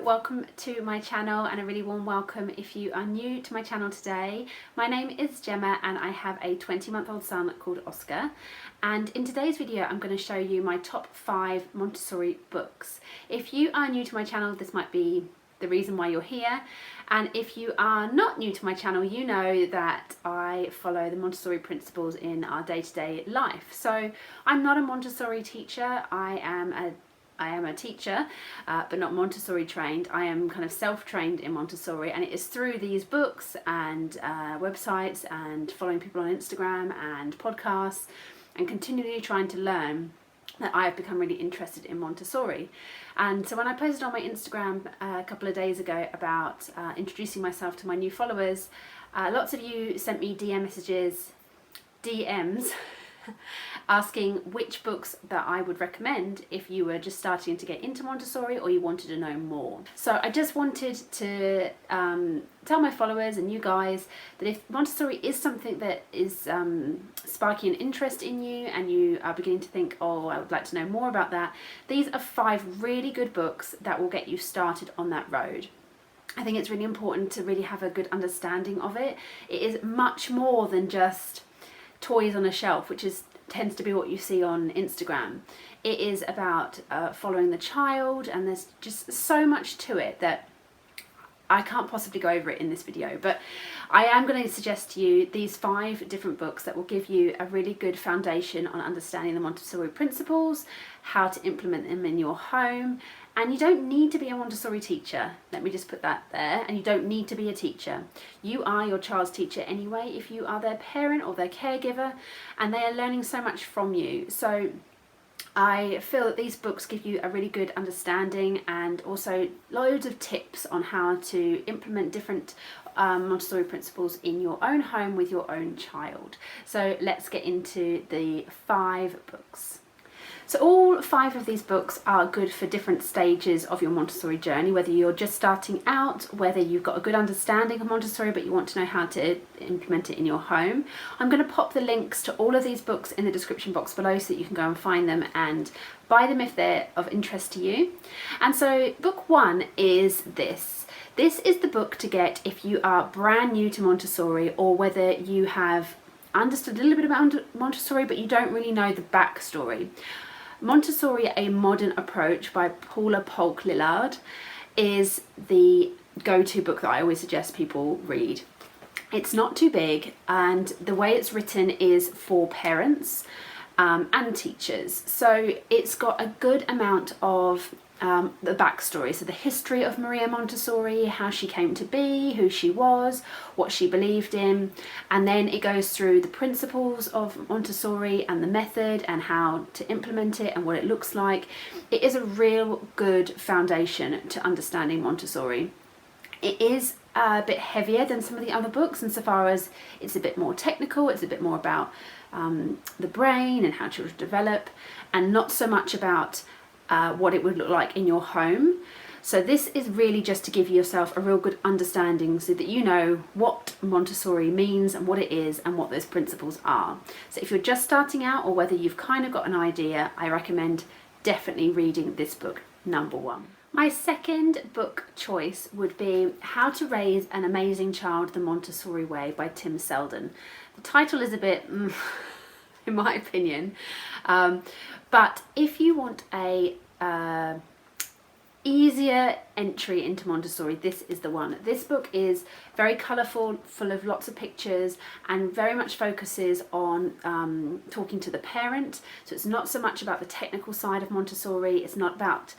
welcome to my channel, and a really warm welcome if you are new to my channel today. My name is Gemma and I have a 20-month-old son called Oscar, and in today's video I'm going to show you my top 5 Montessori books. If you are new to my channel, this might be the reason why you're here, and if you are not new to my channel, you know that I follow the Montessori principles in our day-to-day life. So I'm not a Montessori teacher, I am a teacher, but not Montessori trained. I am kind of self-trained in Montessori, and it is through these books and websites and following people on Instagram and podcasts and continually trying to learn that I have become really interested in Montessori. And so when I posted on my Instagram a couple of days ago about introducing myself to my new followers, lots of you sent me DMs asking which books that I would recommend if you were just starting to get into Montessori or you wanted to know more. So I just wanted to tell my followers and you guys that if Montessori is something that is sparking an interest in you and you are beginning to think, oh, I would like to know more about that, these are 5 really good books that will get you started on that road. I think it's really important to really have a good understanding of it. It is much more than just toys on a shelf, which tends to be what you see on Instagram. It is about following the child, and there's just so much to it that I can't possibly go over it in this video, but I am going to suggest to you these 5 different books that will give you a really good foundation on understanding the Montessori principles, how to implement them in your home. And you don't need to be a Montessori teacher, let me just put that there, and you don't need to be a teacher. You are your child's teacher anyway if you are their parent or their caregiver, and they are learning so much from you. So I feel that these books give you a really good understanding and also loads of tips on how to implement different Montessori principles in your own home with your own child. So let's get into the 5 books. So all 5 of these books are good for different stages of your Montessori journey, whether you're just starting out, whether you've got a good understanding of Montessori but you want to know how to implement it in your home. I'm going to pop the links to all of these books in the description box below so that you can go and find them and buy them if they're of interest to you. And so book 1 is this. This is the book to get if you are brand new to Montessori, or whether you have understood a little bit about Montessori but you don't really know the backstory. Montessori, A Modern Approach by Paula Polk-Lillard is the go-to book that I always suggest people read. It's not too big, and the way it's written is for parents and teachers. So it's got a good amount of the backstory, so the history of Maria Montessori, how she came to be, who she was, what she believed in, and then it goes through the principles of Montessori and the method and how to implement it and what it looks like. It is a real good foundation to understanding Montessori. It is a bit heavier than some of the other books insofar as it's a bit more technical, it's a bit more about the brain and how children develop, and not so much about what it would look like in your home. So this is really just to give yourself a real good understanding so that you know what Montessori means and what it is and what those principles are. So if you're just starting out, or whether you've kind of got an idea, I recommend definitely reading this book, number 1. My second book choice would be How to Raise an Amazing Child the Montessori Way by Tim Selden. The title is a bit in my opinion, but if you want a easier entry into Montessori, this is the one. This book is very colourful, full of lots of pictures, and very much focuses on talking to the parent. So it's not so much about the technical side of Montessori. It's not about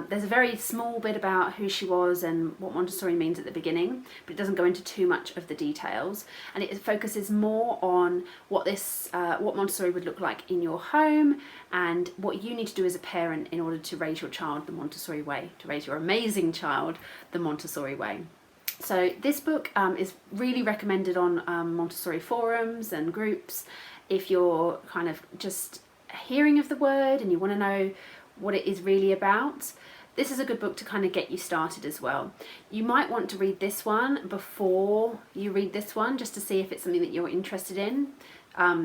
there's a very small bit about who she was and what Montessori means at the beginning, but it doesn't go into too much of the details, and it focuses more on what Montessori would look like in your home and what you need to do as a parent in order to raise your child the Montessori way, to raise your amazing child the Montessori way. So this book is really recommended on Montessori forums and groups if you're kind of just hearing of the word and you want to know what it is really about. This is a good book to kind of get you started as well. You might want to read this one before you read this one, just to see if it's something that you're interested in.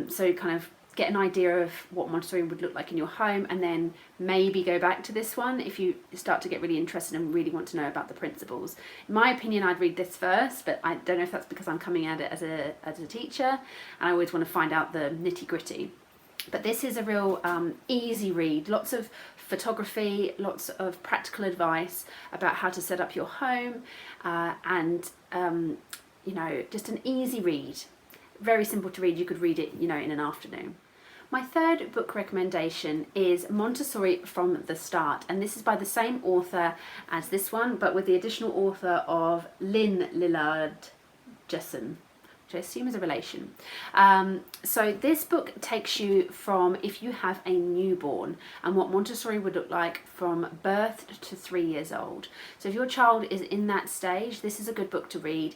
So kind of get an idea of what Montessori would look like in your home, and then maybe go back to this one if you start to get really interested and really want to know about the principles. In my opinion, I'd read this first, but I don't know if that's because I'm coming at it as a teacher and I always want to find out the nitty-gritty. But this is a real easy read, lots of photography, lots of practical advice about how to set up your home, and you know, just an easy read. Very simple to read. You could read it, you know, in an afternoon. My third book recommendation is Montessori from the Start, and this is by the same author as this one, but with the additional author of Lynn Lillard Jessen, which I assume is a relation. So this book takes you from if you have a newborn and what Montessori would look like from birth to 3 years old. So if your child is in that stage, this is a good book to read.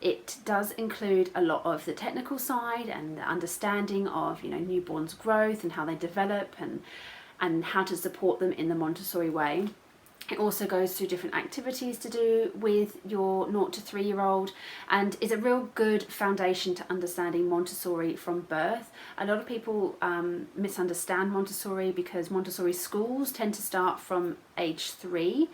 It does include a lot of the technical side and the understanding of, you know, newborns' growth and how they develop, and how to support them in the Montessori way. It also goes through different activities to do with your 0 to 3 year old, and is a real good foundation to understanding Montessori from birth. A lot of people misunderstand Montessori because Montessori schools tend to start from age 3,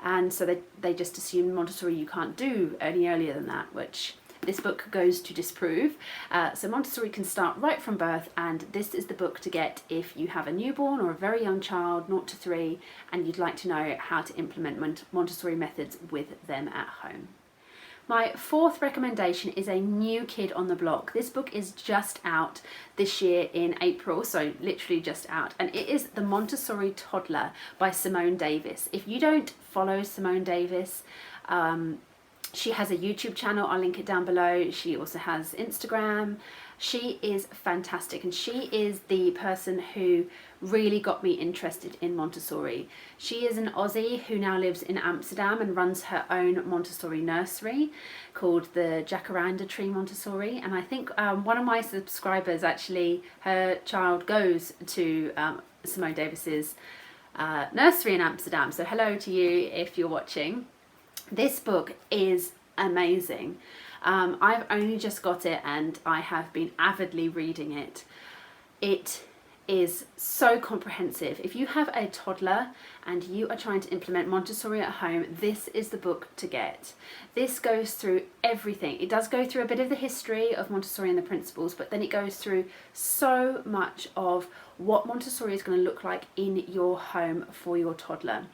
and so they just assume Montessori you can't do any earlier than that, which this book goes to disprove. So Montessori can start right from birth, and this is the book to get if you have a newborn or a very young child, 0 to 3, and you'd like to know how to implement Montessori methods with them at home. My fourth recommendation is a new kid on the block. This book is just out this year in April, so literally just out, and it is The Montessori Toddler by Simone Davis. If you don't follow Simone Davis, she has a YouTube channel, I'll link it down below. She also has Instagram. She is fantastic, and she is the person who really got me interested in Montessori. She is an Aussie who now lives in Amsterdam and runs her own Montessori nursery called the Jacaranda Tree Montessori, and I think one of my subscribers, actually, her child goes to Simone Davis's nursery in Amsterdam, so hello to you if you're watching. This book is amazing. I've only just got it and I have been avidly reading it. It is so comprehensive. If you have a toddler and you are trying to implement Montessori at home, this is the book to get. This goes through everything. It does go through a bit of the history of Montessori and the principles, but then it goes through so much of what Montessori is going to look like in your home for your toddler.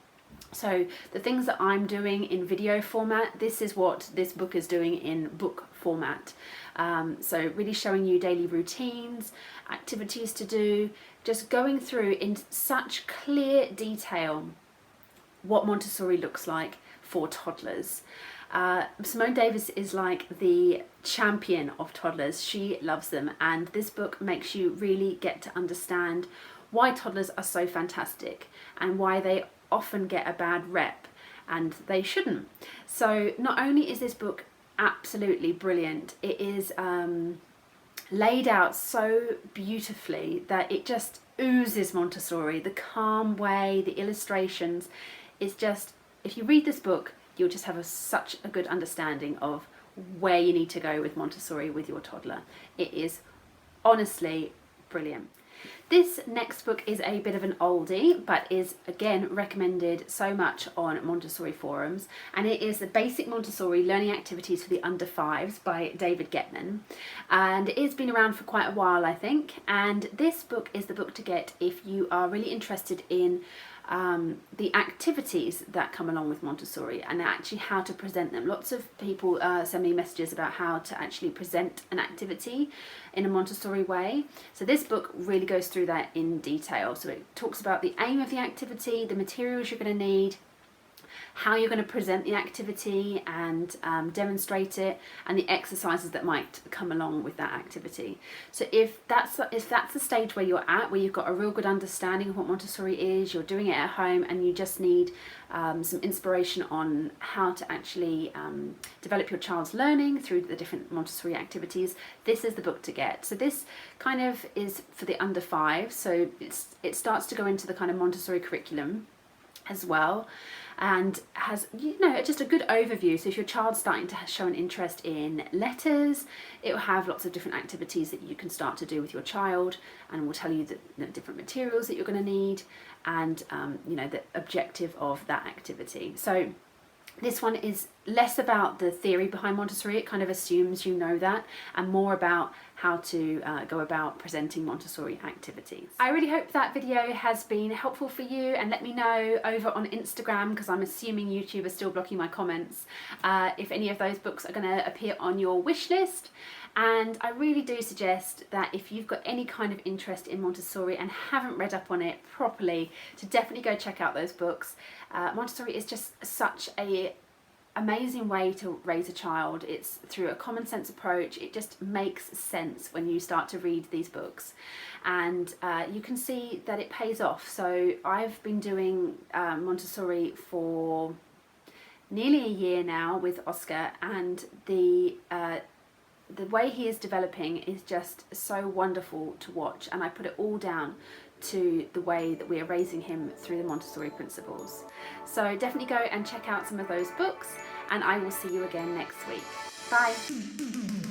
So the things that I'm doing in video format, this is what this book is doing in book format. So really showing you daily routines, activities to do, just going through in such clear detail what Montessori looks like for toddlers. Simone Davis is like the champion of toddlers. She loves them, and this book makes you really get to understand why toddlers are so fantastic and why they often get a bad rep, and they shouldn't. So not only is this book absolutely brilliant, it is laid out so beautifully that it just oozes Montessori. The calm way, the illustrations, it's just, if you read this book, you'll just have such a good understanding of where you need to go with Montessori with your toddler. It is honestly brilliant. This next book is a bit of an oldie, but is again recommended so much on Montessori forums, and it is the Basic Montessori Learning Activities for the Under 5s by David Getman, and it's been around for quite a while, I think, and this book is the book to get if you are really interested in the activities that come along with Montessori and actually how to present them. Lots of people send me messages about how to actually present an activity in a Montessori way. So this book really goes through that in detail. So it talks about the aim of the activity, the materials you're going to need, how you're going to present the activity and demonstrate it, and the exercises that might come along with that activity. So if that's the stage where you're at, where you've got a real good understanding of what Montessori is, you're doing it at home, and you just need some inspiration on how to actually develop your child's learning through the different Montessori activities, this is the book to get. So this kind of is for the under 5, so it starts to go into the kind of Montessori curriculum as well. and has, you know, just a good overview. So if your child's starting to show an interest in letters, it will have lots of different activities that you can start to do with your child, and will tell you the different materials that you're going to need, and you know, the objective of that activity. So this one is less about the theory behind Montessori, it kind of assumes you know that, and more about how to go about presenting Montessori activities. I really hope that video has been helpful for you, and let me know over on Instagram, because I'm assuming YouTube is still blocking my comments, if any of those books are going to appear on your wish list. And I really do suggest that if you've got any kind of interest in Montessori and haven't read up on it properly, to definitely go check out those books. Montessori is just such a amazing way to raise a child. It's through a common sense approach. It just makes sense when you start to read these books, and you can see that it pays off. So I've been doing Montessori for nearly a year now with Oscar, and the way he is developing is just so wonderful to watch, and I put it all down to the way that we are raising him through the Montessori principles. So definitely go and check out some of those books, and I will see you again next week. Bye.